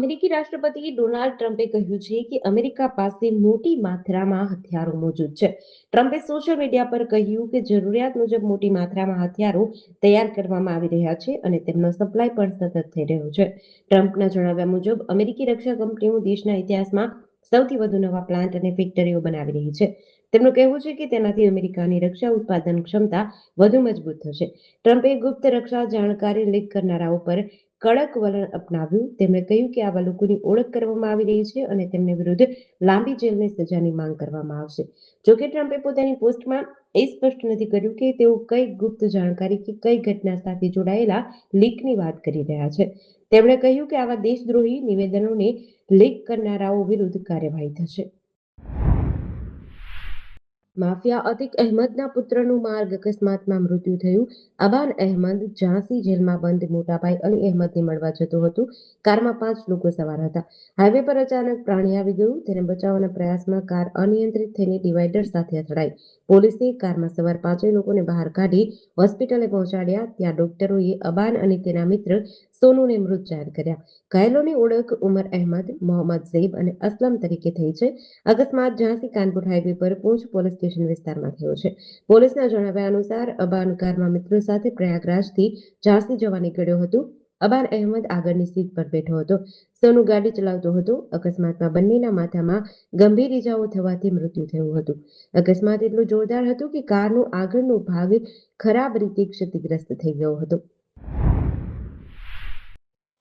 અમેરિકી રાષ્ટ્રપતિ ડોનાલ્ડ ટ્રમ્પે કહ્યું છે કે અમેરિકા પાસે મોટી માત્રામાં હથિયારો મોજૂદ છે. ટ્રમ્પે સોશિયલ મીડિયા પર કહ્યું કે જરૂરિયાત મુજબ મોટી માત્રામાં હથિયારો તૈયાર કરવામાં આવી રહ્યા છે અને તેમનો સપ્લાય પણ સતત થઈ રહ્યો છે. ટ્રમ્પના જણાવ્યા મુજબ અમેરિકી રક્ષા કંપનીઓ દેશના ઇતિહાસમાં સૌથી વધુ નવા પ્લાન્ટ અને ફેક્ટરીઓ બનાવી રહી છે. તેમનું કહેવું છે કે તેનાથી અમેરિકાની રક્ષા ઉત્પાદન ક્ષમતા વધુ મજબૂત થશે. ટ્રમ્પે ગુપ્ત રક્ષા જાણકારી લીક કરનારાઓ પર કડક વલણ અપનાવ્યું. તેમણે કહ્યું કે આવા લોકોની ઓળખ કરવામાં આવી રહી છે અને તેમની વિરુદ્ધ લાંબી જેલની સજાની માંગ કરવામાં આવશે. જોકે ટ્રમ્પે પોતાની પોસ્ટમાં એ સ્પષ્ટ નથી કર્યું કે તેઓ કઈ ગુપ્ત જાણકારી કે કઈ ઘટના સાથે જોડાયેલા લીકની વાત કરી રહ્યા છે. તેમણે કહ્યું કે આવા દેશદ્રોહી નિવેદનોને લીક કરનારાઓ વિરુદ્ધ કાર્યવાહી થશે. માફિયા અતિક અહેમદના પુત્રનું માર્ગ અકસ્માતમાં મૃત્યુ થયું. અબાન અહેમદ ઝાંસી જેલમાં બંધ મોટાભાઈ અલી અહેમદને મળવા જતો હતો. કારમાં 5 લોકો સવાર હતા. હાઈવે પર અચાનક પ્રાણી આવી ગયું. તેને બચાવવાના પ્રયાસમાં કાર અનિયંત્રિત થઈને ડિવાઈડર સાથે અથડાઈ. પોલીસે કારમાં સવાર 5 લોકોને બહાર કાઢી હોસ્પિટલે પહોંચાડ્યા. ત્યાં ડોક્ટરોએ અબાન અને તેના મિત્ર સોનુને મૃત જાહેર કર્યા. ઘાયલોની ઓળખ ઉમર અહેમદ, મોહમ્મદ ઝૈબ અને અસલમ તરીકે થઈ છે. અકસ્માત ઝાંસી કાનપુર હાઈવે પર પૂંછ પોલીસ સ્ટેશન વિસ્તારમાં થયો છે. પોલીસના જણાવ્યા અનુસાર અબાન કારમાં મિત્રો સાથે પ્રયાગરાજથી ઝાંસી જવા નીકળ્યો હતો. અબાન અહેમદ આગળની સીટ પર બેઠો હતો. સોનુ ગાડી ચલાવતો હતો. અકસ્માતમાં બંનેના માથામાં ગંભીર ઈજાઓ થવાથી મૃત્યુ થયું હતું. અકસ્માત એટલો જોરદાર હતો કે કારનો આગળનો ભાગ ખરાબ રીતે ક્ષતિગ્રસ્ત થઈ ગયો હતો.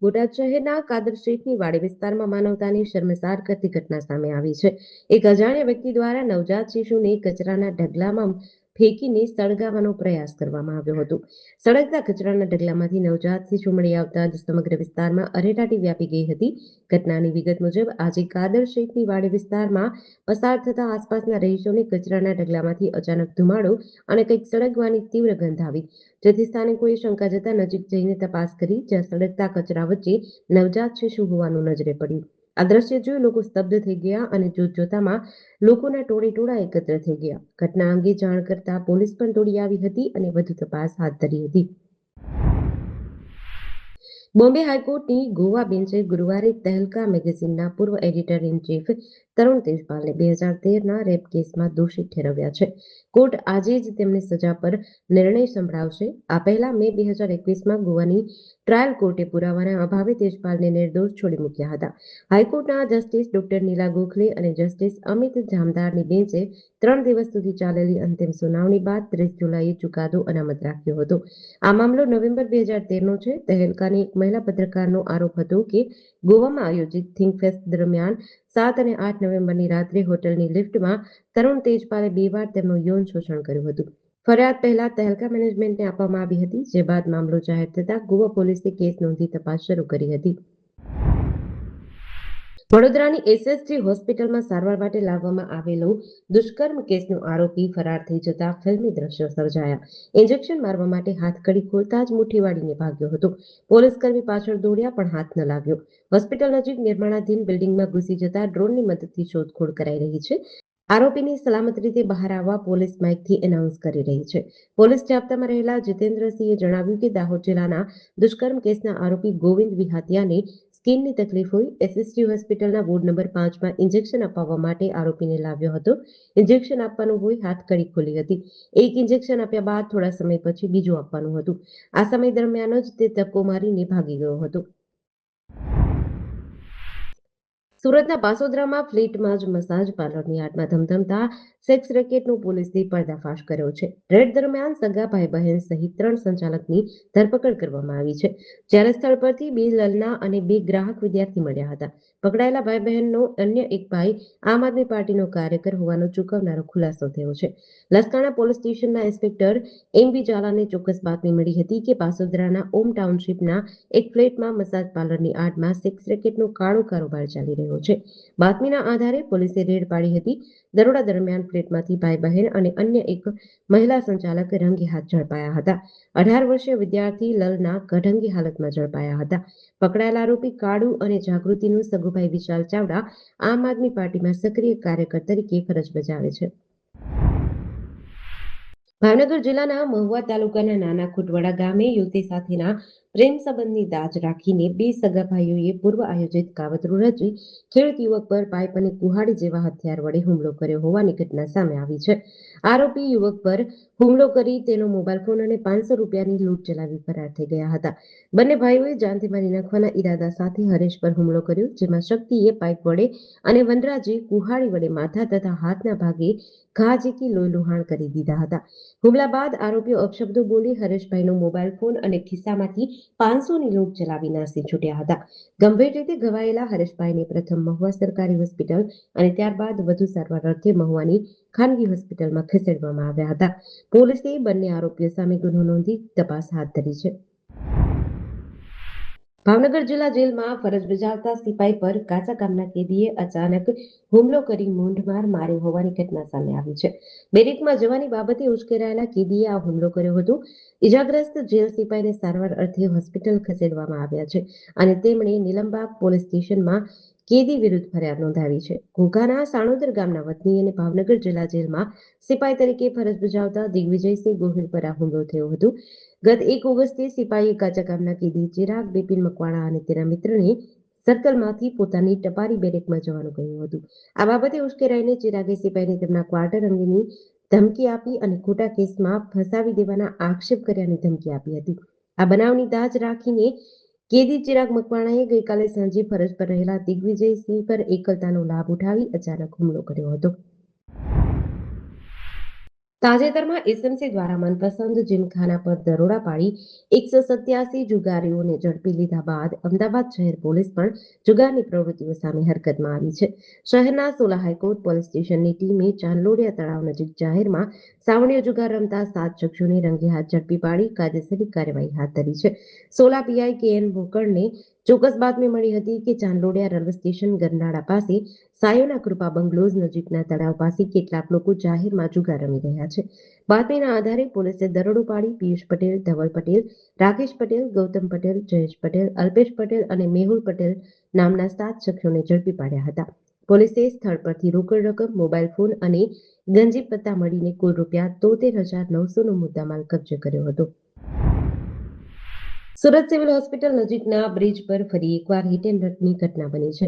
બોટાદ શહેરના કાદર શેખની વાડી વિસ્તારમાં માનવતાની શર્મસાર કરતી ઘટના સામે આવી છે. એક અજાણ્યા વ્યક્તિ દ્વારા નવજાત શિશુને કચરાના ઢગલામાં ફેંકીને સળગાવવાનો પ્રયાસ કરવામાં આવ્યો હતો. સળગતા કચરાના ઢગલામાંથી નવજાત શિશુ મળી આવતા જ સમગ્ર વિસ્તારમાં અરેરાટી વ્યાપી ગઈ હતી. ઘટનાની વિગત મુજબ આજે કાદર શેખની વાડી વિસ્તારમાં પસાર થતા આસપાસના રહીશોને કચરાના ઢગલામાંથી અચાનક ધુમાડો અને કંઈક સળગવાની તીવ્ર ગંધ આવી, જેથી સ્થાનિકોએ શંકા જતા નજીક જઈને તપાસ કરી, જ્યાં સળગતા કચરા વચ્ચે નવજાત શિશુ હોવાનું નજરે પડ્યું. આ દ્રશ્ય જોઈ લોકો સ્તબ્ધ થઈ ગયા અને જોતજોતામાં લોકોના ટોળે એકત્ર થઈ ગયા. ઘટના અંગે જાણ કરતા પોલીસ પણ દોડી આવી હતી અને વધુ તપાસ હાથ ધરી હતી. બોમ્બે હાઈકોર્ટની ગોવા બેન્ચે ગુરુવારે તહેલકા મેગેઝિનના પૂર્વ એડિટર ઇન ચીફ તરુણ તેજપાલને 2013ના રેપ કેસમાં દોષિત ઠેરવ્યા છે. કોર્ટ આજે જ તેમની સજા પર નિર્ણય સંભળાવશે. આ પહેલા મે 2021માં ગોવાની ટ્રાયલ કોર્ટે પુરાવાના અભાવે તેજપાલને નિર્દોષ છોડી મૂક્યા હતા. હાઈકોર્ટના જસ્ટિસ ડોક્ટર નીલા ગોખલે અને જસ્ટિસ અમિત જામદારની બેન્ચે 3 દિવસ સુધી ચાલેલી અંતિમ સુનાવણી બાદ 30 જુલાઈએ ચુકાદો અનામત રાખ્યો હતો. આ મામલો નવેમ્બર 2013નો છે. તહેલકાની એક મહિલા પત્રકારનો આરોપ હતો કે ગોવામાં આયોજિત થિંક ફેસ્ટ દરમિયાન 7 અને 8 નવેમ્બરની રાત્રે હોટલની લિફ્ટમાં તરુણ તેજપાલે 2 વાર તેમનું યૌન શોષણ કર્યું હતું. ફરિયાદ પહેલા તહેલકા મેનેજમેન્ટને આપવામાં આવી હતી, જે બાદ મામલો જાહેર થતા ગોવા પોલીસે કેસ નોંધી તપાસ શરૂ કરી હતી. વડોદરાની એસએસજી હોસ્પિટલમાં સારવાર માટે લાવવામાં આવેલો દુષ્કર્મ કેસનો આરોપી ફરાર થઈ જતા ફિલ્મી દ્રશ્યો સર્જાયા. ઇન્જેક્શન મારવા માટે હાથકડી ખોલતા જ મુઠ્ઠી વાળીને ભાગ્યો હતો. પોલીસકર્મી પાછળ દોડ્યા પણ હાથ ન લાગ્યો. હોસ્પિટલ નજીક નિર્માણાધીન બિલ્ડિંગમાં ઘૂસી જતા ડ્રોનની મદદથી શોધખોળ કરાઈ રહી છે. આરોપીની સલામત રીતે બહાર આવવા પોલીસ માઇકથી એનાઉન્સ કરી રહી છે. પોલીસ જાપ્તામાં રહેલા જીતેન્દ્રસિંહે જણાવ્યું કે દાહોદ જિલ્લાના દુષ્કર્મ કેસના આરોપી ગોવિંદ વિહાતિયાને સ્કિનની તકલીફ હોય. એસએસજી હોસ્પિટલના વોર્ડ નંબર 5માં ઇન્જેક્શન અપાવવા માટે આરોપીને લાવ્યો હતો. ઇન્જેક્શન આપવાનું હોય હાથકડી ખોલી હતી. એક ઇન્જેક્શન આપ્યા બાદ થોડા સમય પછી બીજું આપવાનું હતું. આ સમય દરમિયાન જ તે ધક્કો મારીને ભાગી ગયો હતો. સુરતના પાસોદરામાં ફ્લેટમાં જ મસાજ પાર્લરની આડમાં ધમધમતા સેક્સ રેકેટનો પોલીસે પર્દાફાશ કર્યો છે. રેડ દરમિયાન સગા ભાઈ બહેન સહિત 3 સંચાલકની ધરપકડ કરવામાં આવી છે. જ્યારે સ્થળ પરથી 2 લલના અને 2 ગ્રાહક વિદ્યાર્થી મળ્યા હતા. પકડાયેલા ભાઈ બહેનનો અન્ય એક ભાઈ આમ આદમી પાર્ટીનો કાર્યકર હોવાનો ચૂકવનારો ખુલાસો થયો છે. લસકાણા પોલીસ સ્ટેશનના ઇન્સ્પેક્ટર એમ.બી. ઝાલાને ચોક્કસ બાતમી મળી હતી કે પાસોદરાના ઓમ ટાઉનશીપના એક ફ્લેટમાં મસાજ પાર્લરની આડમાં સેક્સ રેકેટનો કાળો કારોબાર ચાલી રહ્યો છે. બાતમીના આધારે પોલીસે રેડ પાડી હતી. દરોડા દરમિયાન ફ્લેટમાંથી ભાઈ બહેન અને અન્ય એક મહિલા સંચાલક રંગે હાથ ઝડપાયા હતા. 18 વર્ષીય વિદ્યાર્થી લલના કઢંગી હાલતમાં ઝડપાયા હતા. પકડાયેલા આરોપી કાળુ અને જાગૃતિનું સગુભાઈ વિશાલ ચાવડા આમ આદમી પાર્ટીમાં સક્રિય કાર્યકર તરીકે ફરજ બજાવે છે. ભાવનગર જિલ્લાના મહુવા તાલુકાના નાના ખુટવડા ગામે યુવતી સાથેના પ્રેમ સંબંધની દાજ રાખીને બે સગા ભાઈઓએ પૂર્વ આયોજિત કાવતરું રચી ખેડૂત યુવક પર પાઇપ અને કુહાડી જેવા હથિયાર વડે હુમલો કર્યો હોવાની ઘટના સામે આવી છે. આરોપી યુવક પર હુમલો કરી તેનો મોબાઈલ ફોન અને 500 રૂપિયાની લૂંટ ચલાવી ફરાર થઈ ગયા હતા. બંને ભાઈઓએ જાનથી મારી નાખવાના ઈરાદા સાથે હરેશ પર હુમલો કર્યો, જેમાં શક્તિએ પાઇપ વડે અને વનરાજે કુહાડી વડે માથા તથા હાથના ભાગે ઘા ઝીકી લોહીલુહાણ કરી દીધા હતા. હુમલા બાદ આરોપીઓ અપશબ્દો બોલી હરેશભાઈનો મોબાઈલ ફોન અને ખિસ્સામાંથી 500ની લૂંટ ચલાવી નાસી છૂટ્યા હતા. ગંભીર રીતે ઘવાયેલા હરેશભાઈને પ્રથમ મહુવા સરકારી હોસ્પિટલ અને ત્યારબાદ વધુ સારવાર અર્થે મહુવાની ખાનગી હોસ્પિટલમાં ખસેડવામાં આવ્યા હતા. પોલીસે બંને આરોપીઓ સામે ગુનો નોંધી તપાસ હાથ ધરી છે. ભાવનગર જિલ્લા જેલમાં ફરજ બજાવતા સિપાઈ પર કાચા કામના કેદીએ અચાનક હુમલો કરી મૂંઢમાર માર્યો હોવાની ઘટના સામે આવી છે. બેરેકમાં જવાની બાબતે ઉશ્કેરાયેલા કેદીએ આ હુમલો કર્યો હતો. ઇજાગ્રસ્ત જેલ સિપાઈને સારવાર અર્થે હોસ્પિટલ ખસેડવામાં આવ્યા છે અને તેમણે નીલમબાગ પોલીસ સ્ટેશનમાં કેદી વિરુદ્ધ ફરિયાદ નોંધાવી છે. ઘોઘાના સાણોદર ગામના વતની અને ભાવનગર જિલ્લા જેલમાં સિપાઈ તરીકે ફરજ બજાવતા દિગ્વિજયસિંહ ગોહિલ પર આ હુમલો થયો હતો. ગત 1 ઓગસ્ટે સિપાહીએ કાચા કામના કેદી ચિરાગ બિપિન મકવાણા અને તેના મિત્રને સર્કલમાંથી પોતાની ટપારી બેરેકમાં જવાનું કહ્યું હતું. આ બાબતે ઉશ્કેરાઈને ચિરાગે સિપાહીને તેમના ક્વાર્ટર અંગેની ધમકી આપી અને ખોટા કેસમાં ફસાવી દેવાના આક્ષેપ કર્યાની ધમકી આપી હતી. આ બનાવની દાજ રાખીને કેદી ચિરાગ મકવાણાએ ગઈકાલે સાંજે ફરજ પર રહેલા દિગ્વિજયસિંહ પર એકલતાનો લાભ ઉઠાવી અચાનક હુમલો કર્યો હતો. તાજેતરમાં એસએમસી દ્વારા મનપસંદ જીમખાના પર દરોડા પાડી 187 જુગારીઓને ઝડપી લીધા બાદ અમદાવાદ શહેર પોલીસ પણ જુગારની પ્રવૃત્તિઓ સામે હરકતમાં આવી છે. શહેરના સોલા હાઈકોર્ટ પોલીસ સ્ટેશનની ટીમે ચાંદલોડિયા તળાવ નજીક જાહેરમાં સાવણીયો જુગાર રમતા 7 શખ્સોને રંગે હાથ ઝડપી પાડી કાયદેસરની કાર્યવાહી હાથ ધરી છે. સોલા પીઆઈ કેએન ભોકડને ચોક્કસ બાતમી મળી હતી કે ચાંદલોડિયા રેલવે સ્ટેશન ગરનાળા પાસે સાયોના કૃપા બંગલોઝ નજીકના તળાવ પાસે કેટલાક લોકો જાહેરમાં જુગાર રમી રહ્યા છે. બાતમીના આધારે પોલીસે દરોડો પાડી પિયુષ પટેલ, ધવલ પટેલ, રાકેશ પટેલ, ગૌતમ પટેલ, જયેશ પટેલ, અલ્પેશ પટેલ અને મેહુલ પટેલ નામના 7 શખ્સોને ઝડપી પાડ્યા હતા. પોલીસે સ્થળ પરથી રોકડ રકમ, મોબાઈલ ફોન અને ગંજી પત્તા મળીને કુલ ₹73,900નો મુદ્દામાલ કબજે કર્યો હતો. સુરત સિવિલ હોસ્પિટલ નજીકના બ્રિજ પર ફરી એકવાર હિટ એન્ડ રનની ઘટના બની છે.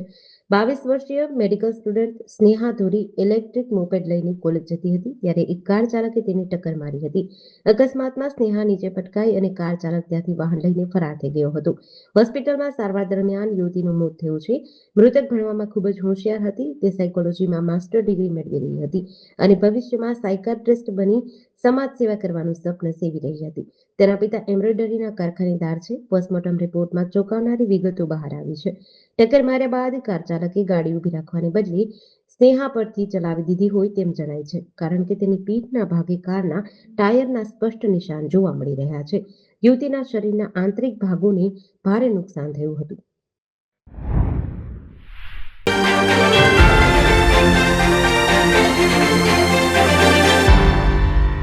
22 વર્ષીય મેડિકલ સ્ટુડન્ટ સ્નેહા ધોરી ઇલેક્ટ્રિક મોપેડ લઈને કોલેજ જતી હતી ત્યારે એક કાર ચાલકે તેને ટક્કર મારી હતી. અકસ્માતમાં સ્નેહા નીચે પટકાઈ અને કાર ચાલક ત્યાંથી વાહન લઈને ફરાર થઈ ગયો હતો. હોસ્પિટલમાં સારવાર દરમિયાન યુવતીનું મોત થયું છે. મૃતક ભણવામાં ખૂબ જ હોશિયાર હતી. તે સાયકોલોજીમાં માસ્ટર ડિગ્રી મેળવી રહી હતી અને ભવિષ્યમાં સાયકાટ્રિસ્ટ બની સમાજ સેવા કરવાનું સપનું સેવી રહી હતી. તેના પિતા એમ્બ્રોઇડરીના કારખાનેદાર છે. પોસ્ટમોર્ટમ રિપોર્ટમાં ચોંકાવનારી વિગતો બહાર આવી છે. ટક્કર માર્યા બાદ કાર ચાલકે ગાડી ઊભી રાખવાને બદલે સ્નેહા પરથી ચલાવી દીધી હોય તેમ જણાય છે, કારણ કે તેની પીઠના ભાગે કારના ટાયરના સ્પષ્ટ નિશાન જોવા મળી રહ્યા છે. યુવતીના શરીરના આંતરિક ભાગોને ભારે નુકસાન થયું હતું.